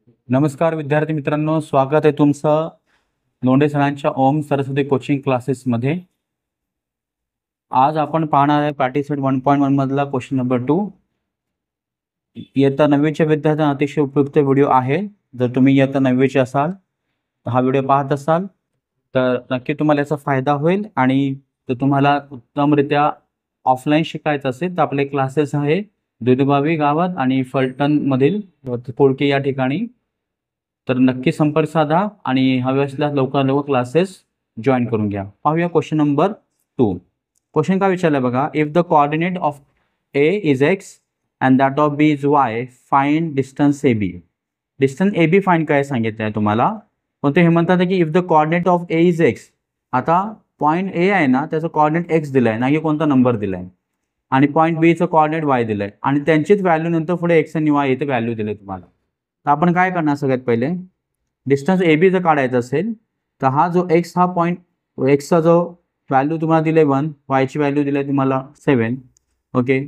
नमस्कार विद्यार्थी मित्रांनो, स्वागत आहे तुमचं लोंढे सरांच्या ओम सरस्वती कोचिंग क्लासेसमध्ये। आज आपण पाहणार आहे पार्टिसिपेट 1.1 मधला क्वेश्चन नंबर 2। इयत्ता 9वीच्या विद्यार्थ्यांना अतिशय उपयुक्त व्हिडिओ आहे। जर तुम्ही इयत्ता 9वीचे असाल, हा व्हिडिओ पाहत असाल तर नक्की तुम्हाला याचा फायदा होईल। आणि जर तुम्हाला उत्तमरित्या ऑफलाईन शिकायचं असेल तर आपले क्लासेस आहे दुधबावी गावात आणि फलटणमधील कोळकी या ठिकाणी। तर नक्की संपर्क साधा आणि हवे असल्यास लवकर क्लासेस जॉईन करून घ्या। पाहूया क्वेश्चन नंबर 2। क्वेश्चन काय विचारलं बघा, if the coordinate of A is X and that of B is Y, find distance A B. Distance A B find काय सांगितलं आहे तुम्हाला, पण ते हे म्हणतात की if the coordinate of A is X. आता पॉईंट ए आहे ना, त्याचं कोऑर्डिनेट एक्स दिलाय, नाही कोणता नंबर दिलाय, आणि पॉईंट बी चं कोऑर्डिनेट वाय दिलाय, आणि त्यांचीच व्हॅल्यू नंतर पुढे एक्स आणि वाय इथे व्हॅल्यू दिले तुम्हाला। तर आपण काय करणार, सगळ्यात पहिले डिस्टन्स ए बी जर काढायचं असेल तर हा जो एक्स हा पॉईंट, एक्सचा जो व्हॅल्यू तुम्हाला दिले 1, वायची व्हॅल्यू दिली तुम्हाला 7, ओके।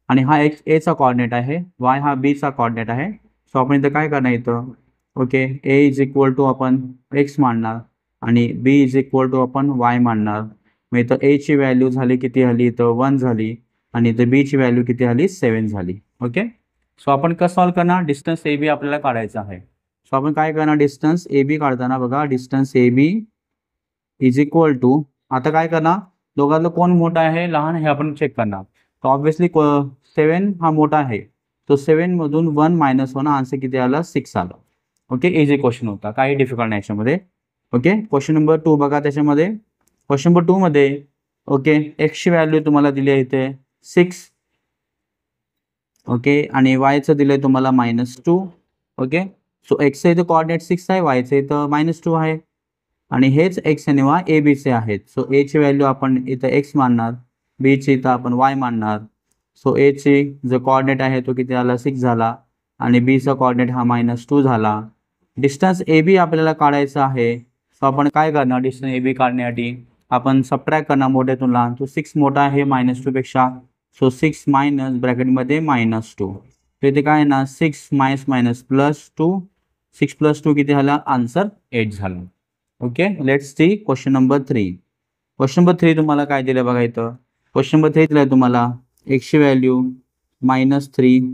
आणि हा एक्स एचा कोऑर्डिनेट आहे, वाय हा बीचा कोऑर्डिनेट आहे। सो आपण इथं काय करणार इथं, okay, A is equal to आपण एक्स मांडणार आणि बी इज इक्वल टू आपण वाय मांडणार। मग इथं ए ची व्हॅल्यू झाली किती झाली, इथं 1 झाली, आणि इथं बी ची व्हॅल्यू किती झाली, 7 झाली, ओके। सो आपण कसं सॉल्व करणार, डिस्टन्स ए बी आपल्याला काढायचं आहे। सो आपण काय करणार, डिस्टन्स ए बी काढताना बघा, distance A B is equal to, आता काय करणार, दोघांतलं कोण मोठा आहे लहान हे आपण चेक करणार। तर ऑब्व्हियसली 7 हा मोठा आहे, तो 7 मधून 1 मायनस 1, आन्सर किती आला, 6 आला, ओके। इझी क्वेश्चन होता, काही डिफिकल्ट नाही याच्यामध्ये, ओके। क्वेश्चन नंबर 2 बघा, त्याच्यामध्ये क्वेश्चन नंबर 2 मध्ये ओके एक्सची व्हॅल्यू तुम्हाला दिली आहे इथे 6, ओके, आणि वायचं दिलंय तुम्हाला -2, ओके। सो एक्सचं इथं कोऑर्डिनेट 6 आहे, वायचं इथं -2 आहे, आणि हेच एक्स आणि वाय ए बीचे आहेत। सो ए ची व्हॅल्यू आपण इथं एक्स मानणार, बी ची इथं आपण वाय मानणार। सो ए ची जो कोऑर्डिनेट आहे तो किती आला, 6 झाला, आणि बी चा कोऑर्डिनेट हा -2 झाला। डिस्टन्स ए बी आपल्याला काढायचं आहे। सो आपण काय करणार, डिस्टन्स ए बी काढण्यासाठी आपण सबट्रॅक्ट करणार मोठ्यातून लहान, तो 6 मोठा आहे -2 पेक्षा, सो 6 मायनस ब्रॅकेटमध्ये -2, तर इथे काय ना 6 मायनस प्लस 2, 6 प्लस 2 किती झाला, आन्सर 8 झाला, okay. Let's see question number 3। Question number 3 तुम्हाला काय दिलं बघा, इथं क्वेश्चन नंबर 3 दिलं तुम्हाला एक्सची व्हॅल्यू -3,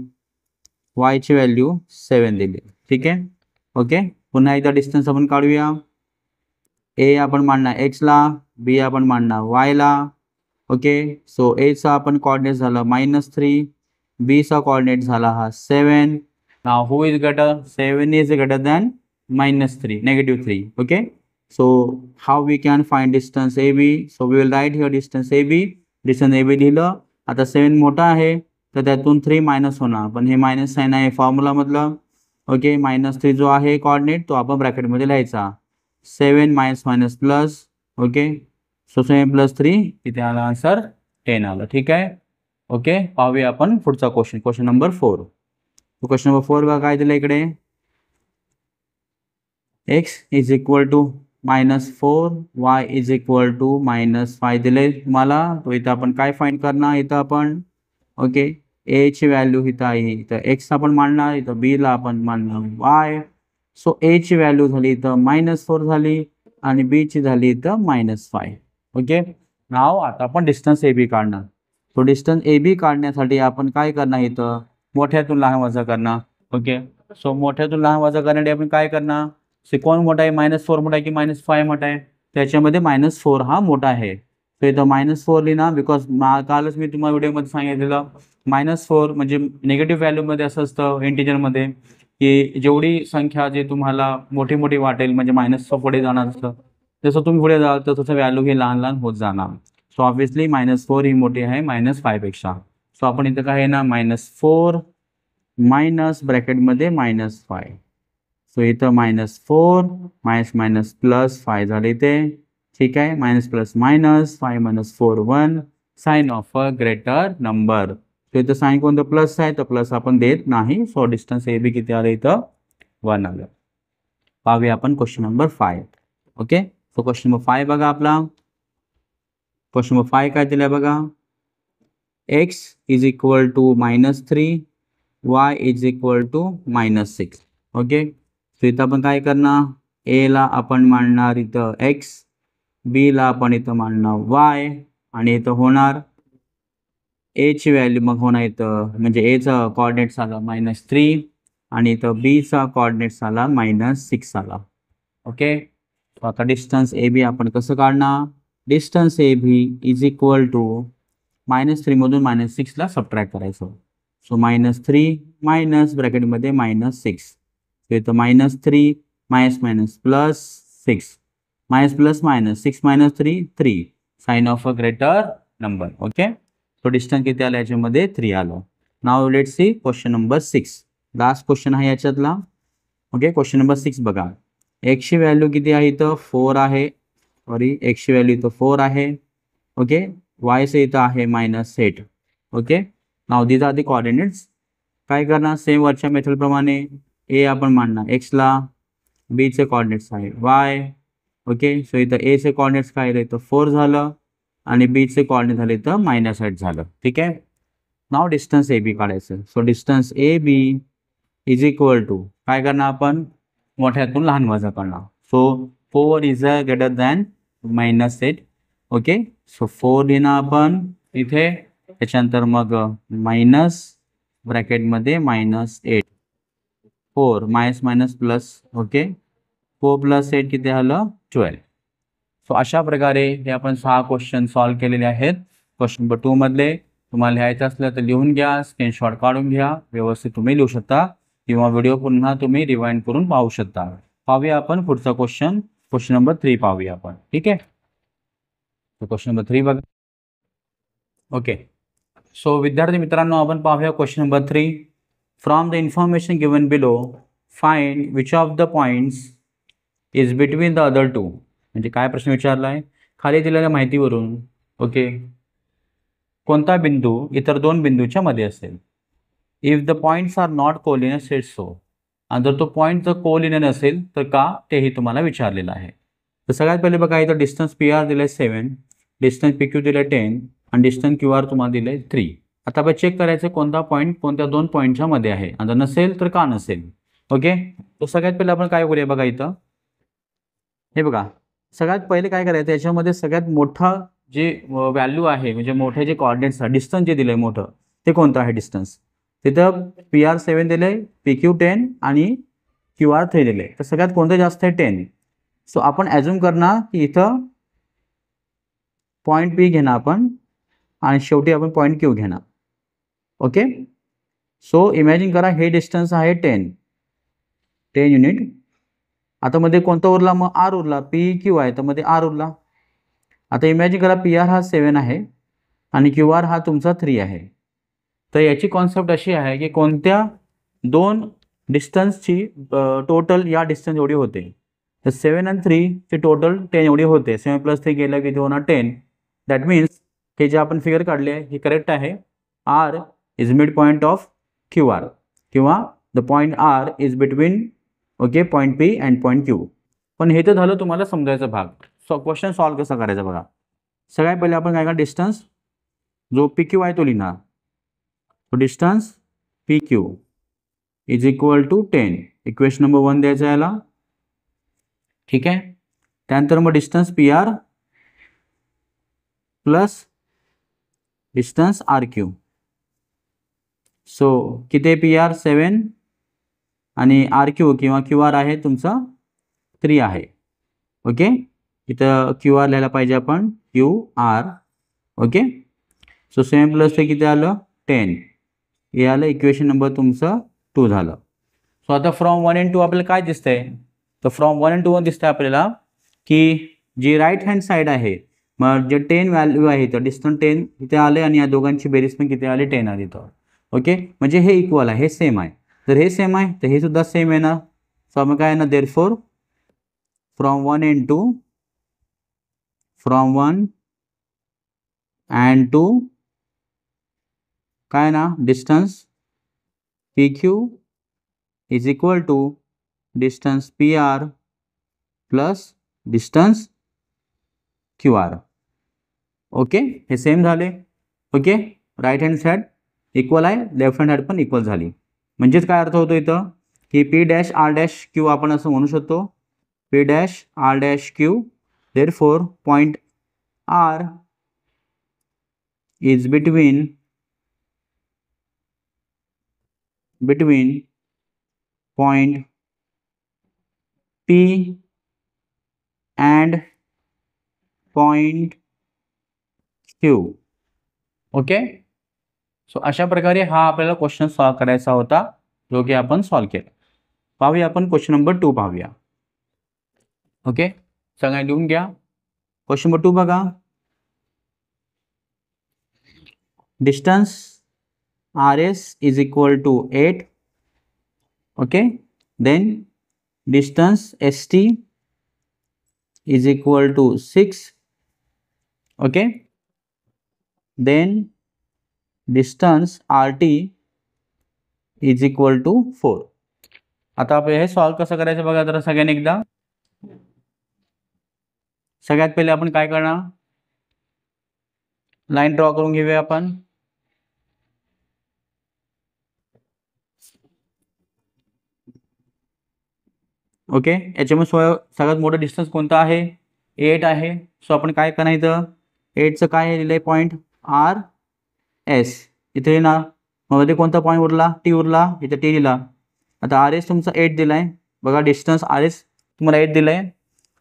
वायची व्हॅल्यू 7 दिली, ठीक आहे, ओके। पुन्हा एकदा डिस्टन्स आपण काढूया, ए आपण मांडणार एक्सला, बी आपण मांडणार वायला, ओके। सो ए चा आपण कोऑर्डिनेट झाला -3, बी चा कोऑर्डिनेट झाला हा 7। Now who is greater, 7 is greater than -3, -3, okay. So how we can find distance A B, so we will write here distance A B. Distance A B लिहिलं, आता 7 मोठा आहे तर त्यातून 3 मायनस होणार, पण हे मायनस साइन आहे फॉर्म्युलामधलं, ओके। -3 जो आहे कोऑर्डिनेट तो आपण ब्रॅकेटमध्ये लिहायचा, 7 minus plus, okay. So 7 plus 3 इथे आला आन्सर 10 आलं, ठीक आहे, ओके। पाहूया आपण पुढचा question, question number 4। Question number 4 बघा काय दिलं इकडे, X is equal to -4, Y is equal to -5 दिले तुम्हाला। तो इथं आपण काय फाइंड करणार, इथं आपण ओके ए ची व्हॅल्यू इथं आहे, इथं एक्स आपण मांडणार, इथं बी ला आपण मांडणार वाय। सो ए ची व्हॅल्यू झाली इथं -4 झाली, आणि बी ची झाली इथं -5, ओके। नाव आता आपण डिस्टन्स ए बी काढणार। तो डिस्टन्स ए बी काढण्यासाठी आपण काय करणार, इथं मोठ्यातून लहान वजा करणार, ओके। सो मोठ्यातून लहान वजा करण्यासाठी आपण काय करणार, कोण मोठा आहे, -4 मोठा आहे की -5 मोठा आहे, त्याच्यामध्ये -4 हा मोठा आहे। तर इथं -4 लिहिणार, बिकॉज कालच मी तुम्हाला व्हिडिओमध्ये सांगितलेलं -4 म्हणजे निगेटिव्ह व्हॅल्यूमध्ये असं असतं इंटिजरमध्ये, की जेवढी संख्या जे तुम्हाला मोठी वाटेल म्हणजे मायनसच्या पुढे जाणार असतं, जसं तुम्ही पुढे जाल तर तसं व्हॅल्यू ही लहान लहान होत जाणार। सो ऑब्व्हियसली -4 ही मोठी आहे -5 पेक्षा। सो आपण इथं काय आहे ना, -4 मायनस ब्रॅकेटमध्ये -5, सो इथं -4 मायनस प्लस 5 झाले ते, ठीक आहे, minus plus minus 5 - 4 1, sign of a greater number. तो इथं साइन कोणतं प्लस आहे, तर प्लस आपण देत नाही। सो डिस्टन्स ए बी किती आलं, इथं 1 आलं। पाहूया आपण question number 5, okay. So question number 5 बघा आपला, क्वेश्चन नंबर 5 काय दिलं बघा, X is equal to -3, Y is equal to -6, okay. तर इथं आपण काय करणार, ए ला आपण मांडणार इथं एक्स, बी ला आपण इथं मांडणार वाय, आणि इथं होणार ए ची व्हॅल्यू मग होणार इथं, म्हणजे एचा कॉर्डिनेट्स आला -3 आणि इथं बी चा कॉर्डिनेट्स आला -6 आला. ओके, आता डिस्टन्स ए बी आपण कसं काढणार, distance A B is equal to -3 मधून -6 ला सबट्रॅक्ट करायचं. सो -3 मायनस ब्रॅकेटमध्ये -6, तो इथं -3 minus plus 6 minus plus minus 6 minus 3 3 sign of a greater number. Okay, तो डिस्टन्स किती आला याच्यामध्ये 3 आलं. Now let's see question number 6, last question आहे याच्यातला. ओके, क्वेश्चन नंबर 6 बघा. एक्सची व्हॅल्यू किती आहे इथं 4 आहे, सॉरी एक्सची व्हॅल्यू इथं 4 आहे. ओके, वायचं इथं आहे -8. Okay, now these are the coordinates. काय करणार, सेम वरच्या मेथडप्रमाणे ए आपण मांडणार एक्सला, बीचे कोऑर्डिनेट्स आहे वाय. ओके, सो इथं एचे कोऑर्डिनेट्स काय इथं 4 झालं आणि बीचे कोऑर्डिनेट झाले इथं -8 झालं. ठीक आहे, नाव डिस्टन्स ए बी काढायचं. So distance A B is equal to काय करणार आपण, मोठ्यातून लहान वजा करणार. So 4 is a greater than -8. Okay, so 4 लिहिणार आपण इथे, त्याच्यानंतर मग मायनस ब्रॅकेटमध्ये -8, 4 मायनस प्लस. ओके, 4 + 8 किती आलं 12. सो अशा प्रकारे हे आपण 6 क्वेश्चन सॉल्व केलेले आहेत. क्वेश्चन नंबर 2 मधले तुम्हाला लिहायचं असलं तर लिहून घ्या, स्क्रीनशॉट काढून घ्या, व्यवस्थित तुम्ही लिहू शकता किंवा व्हिडिओ पुन्हा तुम्ही रिवाइंड करून पाहू शकता. पाहूया आपण पुढचा क्वेश्चन, क्वेश्चन नंबर 3 पाहूया आपण. ठीक आहे, तो क्वेश्चन नंबर 3 बघा. ओके, सो विद्यार्थी मित्रांनो आपण पाहूया question number 3. From the information given below find which of the points is between the other two. म्हणजे काय प्रश्न विचारला आहे, खाली दिलेल्या माहितीवरून ओके कोणता बिंदू इतर दोन बिंदूच्या मध्ये असेल. If the points are not collinear set so, आणि जर तो पॉईंट जर कोलिनियर नसेल तर का, तेही तुम्हाला विचारलेलं आहे. तर सगळ्यात पहिले बघा इथं डिस्टन्स पी आर दिलं आहे 7, डिस्टन्स पी क्यू दिलं आहे 10 आणि डिस्टन्स क्यू आर तुम्हाला दिलं आहे 3. आता आपण चेक करायचं कोणता पॉईंट कोणत्या दोन पॉईंटच्या मध्ये आहे, आणि जर नसेल तर का नसेल. ओके, तर सगळ्यात पहिले आपण काय करूया बघा इथं, हे बघा सगळ्यात पहिले काय करायचं, याच्यामध्ये सगळ्यात मोठा जे व्हॅल्यू आहे म्हणजे मोठे जे कोऑर्डिनेट्स आहे, डिस्टन्स जे दिलं आहे मोठं ते कोणतं आहे डिस्टन्स. तिथं पी आर 7 दिलं आहे, पी क्यू 10 आणि क्यू आर 3 दिलं आहे. तर सगळ्यात कोणतं जास्त आहे 10. सो आपण ॲझ्युम करणार की इथं पॉईंट पी घेणार आपण आणि शेवटी आपण पॉईंट क्यू घेणार. ओके, सो इमॅजिन करा हे डिस्टन्स आहे 10 युनिट. आता मध्ये कोणता उरला मग आर उरला, पी क्यू आहे तर मध्ये आर उरला. आता इमॅजिन करा पी आर हा 7 आहे आणि क्यू आर हा तुमचा 3 आहे. तर याची कॉन्सेप्ट अशी आहे की कोणत्या दोन डिस्टन्सची टोटल या डिस्टन्स एवढी होते. तर 7 आणि 3 चे टोटल 10 एवढी होते. 7 + 3 गेलं की ते होणार 10. दॅट मीन्स हे जे आपण फिगर काढले हे करेक्ट आहे. R is mid point of Q R किंवा the point R is between okay point P and point Q. पण हे तर झालं तुम्हाला समजायचा भाग. सो क्वेश्चन सॉल्व कसा करायचा बघा. सगळ्यात पहिले आपण काय का डिस्टन्स जो पी क्यू आहे तो लिहिणार. तो distance P Q is equal to 10. Equation number 1 द्यायचा याला. ठीक आहे, त्यानंतर मग distance P R plus distance R Q. So किती पी आर 7 आणि आर क्यू किंवा क्यू आर आहे तुमचा 3 आहे. ओके, इथं क्यू आर लिहायला पाहिजे आपण क्यू आर. ओके, सो 7 + 3 किती आलं 10. हे आलं इक्वेशन नंबर तुमचं 2 झालं. सो आता फ्रॉम 1 and 2 आपल्याला काय दिसतंय, तर फ्रॉम 1 and 2 दिसतंय आपल्याला की जी राईट हँड साईड आहे मग जे 10 व्हॅल्यू आहे तर डिस्टन्स 10 इथे आले आणि या दोघांची बेरीज पण किती आली 10 आली. तर ओके म्हणजे हे इक्वल आहे, हे सेम आहे. तर हे सेम आहे तर हे सुद्धा सेम येणार. सो मग काय ना therefore from 1 and 2 from 1 and 2 काय ना distance P Q is equal to distance P R plus distance Q R. Okay, हे सेम झाले. Okay, right hand side equal आहे, लेफ्ट हँड साईड पण इक्वल झाली. म्हणजेच काय अर्थ होतो इथं की P dash R dash Q आपण असं म्हणू शकतो, P dash R dash Q. Therefore point R is between point P and point Q. Okay. So अशा प्रकारे हा आपल्याला क्वेश्चन सॉल्व करायचा होता, जो की आपण सॉल्व केला. पाहूया आपण क्वेश्चन नंबर 2 पाहूया. ओके, सगळ्यांनी लिहून घ्या. क्वेश्चन नंबर 2 बघा. Distance RS is equal to 8. Okay, then distance ST is equal to 6. Okay, then distance RT is equal to 4. आता आपण हे सॉल्व कसं करायचं बघा जरा सगळ्यांनी एकदा. सगळ्यात पहिले आपण काय करणार, लाईन ड्रॉ करून घेऊया आपण. ओके, याच्यामध्ये सगळ्यात मोठा डिस्टन्स कोणता आहे, 8 आहे. सो आपण काय करायचं, 8चं काय लिहिलंय पॉईंट आर एस इथे ना, मध्ये कोणता पॉईंट उरला, टी उरला, इथे टी लिहिला. आता आर एस तुमचा 8 दिलाय बघा, डिस्टन्स आर एस तुम्हाला 8 दिलाय.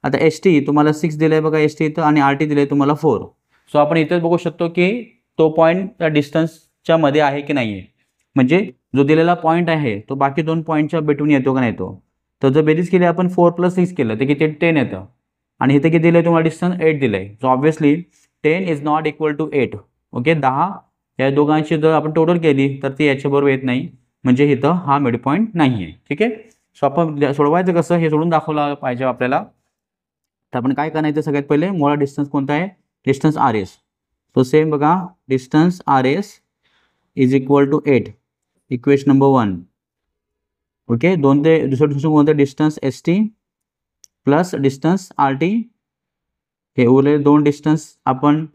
आता एस टी तुम्हाला 6 दिलाय बघा, एस टी इथं, आणि आर टी दिलाय तुम्हाला 4. सो आपण इथेच बघू शकतो की तो पॉईंट त्या डिस्टन्सच्या मध्ये आहे की नाही आहे. म्हणजे जो दिलेला पॉईंट आहे तो बाकी दोन पॉईंटच्या बिटवीन येतो का नाही तो. तर जर बेरीज केली आपण 4 + 6 केलं तर किती 10 येतं, आणि इथे किती दिलंय तुम्हाला डिस्टन्स 8 दिलंय. So obviously 10 is not equal to 8. Okay, 10 या दोघांची जर आपण टोटल केली तर ती याच्याबरोबर येत नाही, म्हणजे इथं हा मिड पॉईंट नाही आहे. ठीक आहे. सो आपण सोडवायचं कसं हे सोडून दाखवलं पाहिजे आपल्याला. तर आपण काय करायचं, सगळ्यात पहिले मोठा डिस्टन्स कोणता आहे, distance R S. So same बघा, distance R S is equal to 8, equation number 1. Okay, दुसरं कोणतं, distance S T plus distance R T. हे उरलेले दोन डिस्टन्स आपण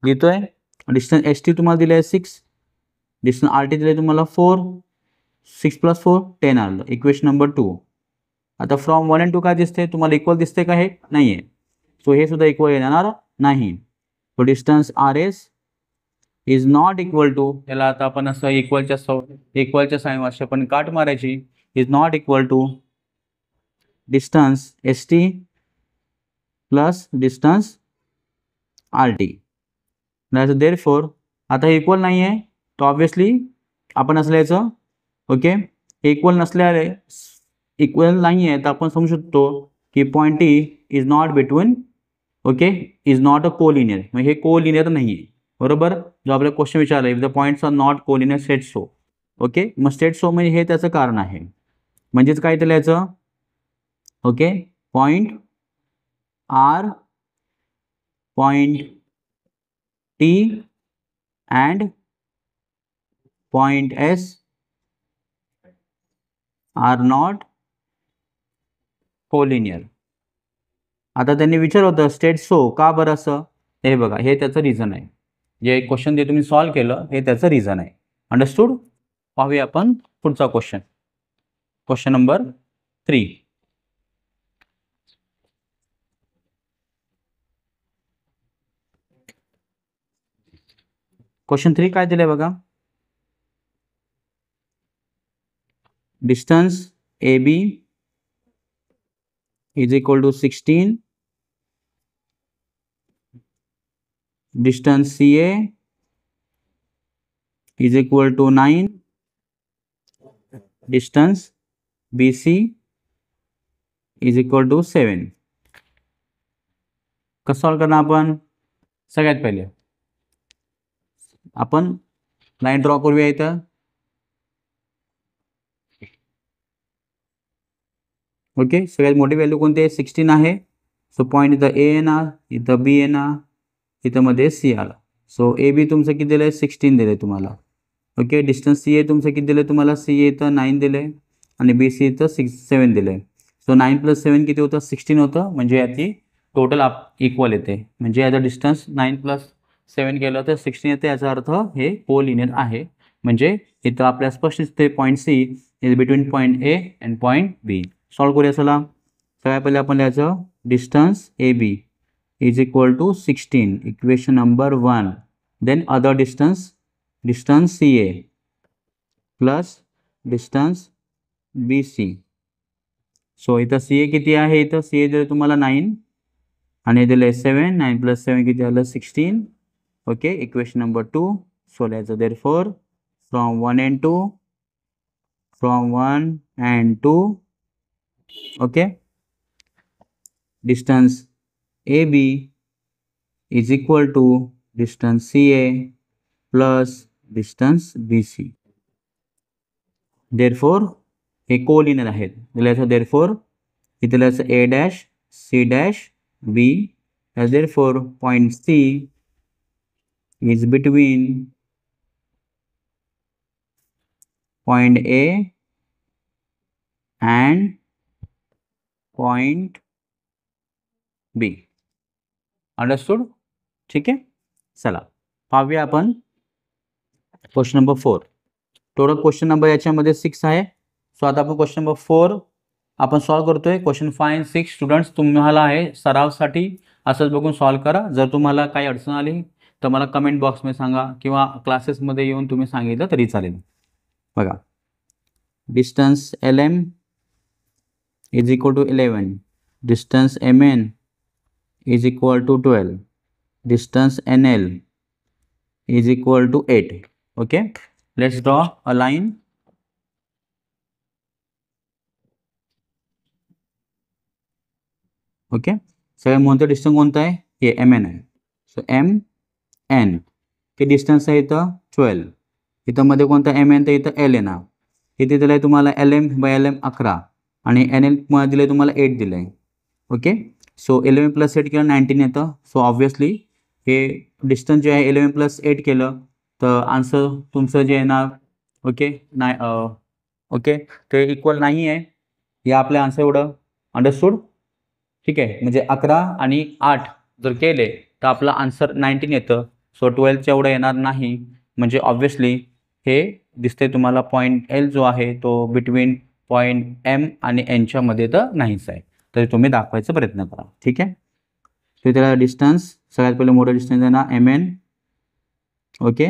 लिहितोय. डिस्टन्स एस टी तुम्हाला दिले आहे 6, डिस्टन्स आर टी दिले तुम्हाला 4. 6 + 4 10 आलं, इक्वेशन नंबर 2. आता फ्रॉम 1 and 2 काय दिसते तुम्हाला, इक्वल दिसते का, हे नाही आहे. सो हे सुद्धा इक्वल येणार नाही. So distance R S is not equal to, याला आता आपण असं इक्वलच्या साइन अशी आपण काट मारायची, is not equal to distance S T plus distance R T. Therefore आता हे इक्वल नाही आहे, तर ऑब्व्हियसली आपण असं लिहायचं. ओके, इक्वल नसल्याने, इक्वल नाही आहे तर आपण समजू शकतो की point T is not between, okay, is not a collinear. म्हणजे हे कोलिनियर नाही आहे, बरोबर. जो आपल्याला क्वेश्चन विचारला, if the points are not collinear state so. Okay, मग स्टेट सो म्हणजे हे त्याचं कारण आहे. म्हणजेच काय ते लिहायचं, okay, point R, point T and point S are not collinear. आता त्यांनी विचारलं होतं स्टेट सो का बरं असं, हे बघा, हे त्याचं रिझन आहे. जे क्वेश्चन जे तुम्ही सॉल्व केलं हे त्याचं रिझन आहे. अंडरस्टूड. पाहूया आपण पुढचा क्वेश्चन, क्वेश्चन नंबर 3. क्वेश्चन 3 काय दिलंय बघा, distance A B is equal to 16, distance CA is equal to 9, distance BC is equal to 7. कसं सॉल्व करणार आपण, सगळ्यात पहिले आपण लाईन ड्रॉ करूया इथं. ओके, सगळ्यात मोठी व्हॅल्यू कोणती आहे, 16 आहे. सो पॉईंट इथं ए येणार, इथं बी येणार, इथं मध्ये सी आला. सो ए बी तुमचं किती दिलं आहे, 16 दिलं आहे तुम्हाला. ओके, डिस्टन्स सी ए तुमचं किती दिलं आहे तुम्हाला, सी ए इथं 9 दिलं आहे आणि बी सी इथं 7 दिलं आहे. सो 9 + 7 किती होतं, 16 होतं. म्हणजे याची टोटल इक्वल येते. म्हणजे याचा डिस्टन्स 9 + 7 केलं तर 16 येते. याचा अर्थ हे कोलिनियर आहे. म्हणजे इथं आपल्या स्पष्ट दिसते point C is between point A and point B. Solve करूया. चला सगळ्यात पहिले आपण लिहायचं distance A B is equal to 16, equation number 1. Then other distance C A plus distance B C. So इथं सी ए किती आहे, इथं सी ए दिलं तुम्हाला 9 आणि दिलं 7. 9 + 7 किती झालं 16. Okay, equation number 2. सो लिहायचं therefore from 1 and 2 okay, distance A B is equal to distance C A plus distance B C. Therefore हे कोलिनियर आहेत. लिहायचं देअरफॉर इथे लिहायचं A dash C dash B. Therefore point C is between point A and point B. Understood? ठीक आहे. चला पाहूया आपण question number 4. Total question number याच्यामध्ये 6 आहे. सो आता आपण क्वेश्चन नंबर 4 आपण सॉल्व करतोय. क्वेश्चन 5 and 6 स्टुडंट्स तुम्हाला आहे सरावसाठी असंच बघून सॉल्व करा. जर तुम्हाला काही अडचण आली तर मला कमेंट बॉक्समध्ये सांगा किंवा क्लासेसमध्ये येऊन तुम्ही सांगितलं तरी चालेल. बघा distance L M is equal to 11, distance M N is equal to 12, distance N L is equal to 8. Okay, let's draw a line. Okay, सगळ्यात मोठं डिस्टन्स कोणतं आहे, हे एम एन आहे. सो एम एन हे डिस्टन्स आहे इथं 12. इथं मध्ये कोणतं एम एन तर इथं एल एन आहे. इथे दिलं आहे तुम्हाला L M by L M 11 आणि एन एल दिलं आहे तुम्हाला 8 दिलं आहे. ओके, सो 11 + 8 केलं 19 येतं. सो ऑब्व्हियसली हे डिस्टन्स जे आहे 11 + 8 केलं तर आन्सर तुमचं जे येणार ओके ओके ते इक्वल नाही आहे. या आपल्या आन्सर एवढं. अंडरस्टूड? ठीक आहे, म्हणजे 11 आणि 8 जर केले तर आपला आन्सर 19 येतं. सो 12च्या एवढं येणार नाही. म्हणजे ऑब्व्हियसली हे दिसते तुम्हाला पॉईंट एल जो आहे तो बिटवीन पॉईंट एम आणि एनच्या मध्ये तर नाहीच आहे. तर तुम्ही दाखवायचा प्रयत्न करा. ठीक आहे. तर त्याला डिस्टन्स सगळ्यात पहिले मोठा डिस्टन्स आहे ना M N. Okay,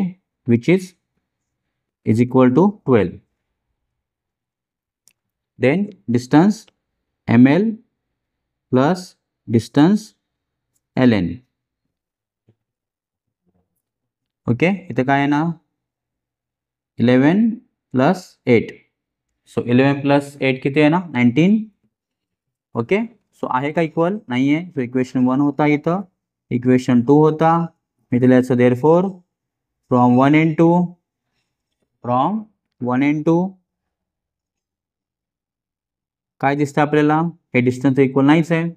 which is equal to 12. Then distance M L plus distance L N. Okay, इथे काय आहे ना 11 + 8. सो 11 + 8 किती आहे ना 19. ओके, सो आहे का इक्वल? नाही आहे. सो इक्वेशन 1 होता इथं, इक्वेशन 2 होता. मी दिलं याचं देअरफॉर फ्रॉम 1 and 2 काय दिसतं आपल्याला, हे डिस्टन्स इक्वल नाहीच आहे.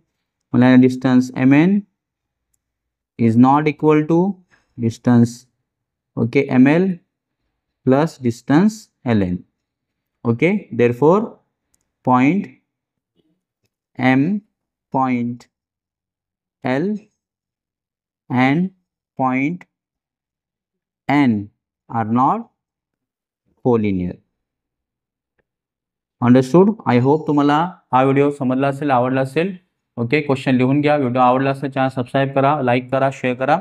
मला distance M N is not equal to distance okay M L plus distance L N. Okay, therefore point M, point L and point N are not collinear. Understood? I hope तुम्हाला हा video समजला असेल, आवडला असेल. Okay, question लिहून घ्या. Video आवडला असेल चॅनल सबस्क्राईब करा, लाईक करा, शेअर करा.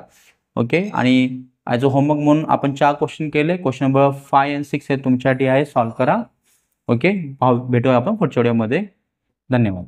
ओके, आणि ॲज अ होमवर्क म्हणून आपण 4 क्वेश्चन केले. क्वेश्चन नंबर 5 and 6 हे तुमच्यासाठी आहे, सॉल्व करा. ओके, भेटूया आपण पुढच्या व्हिडिओमध्ये. धन्यवाद.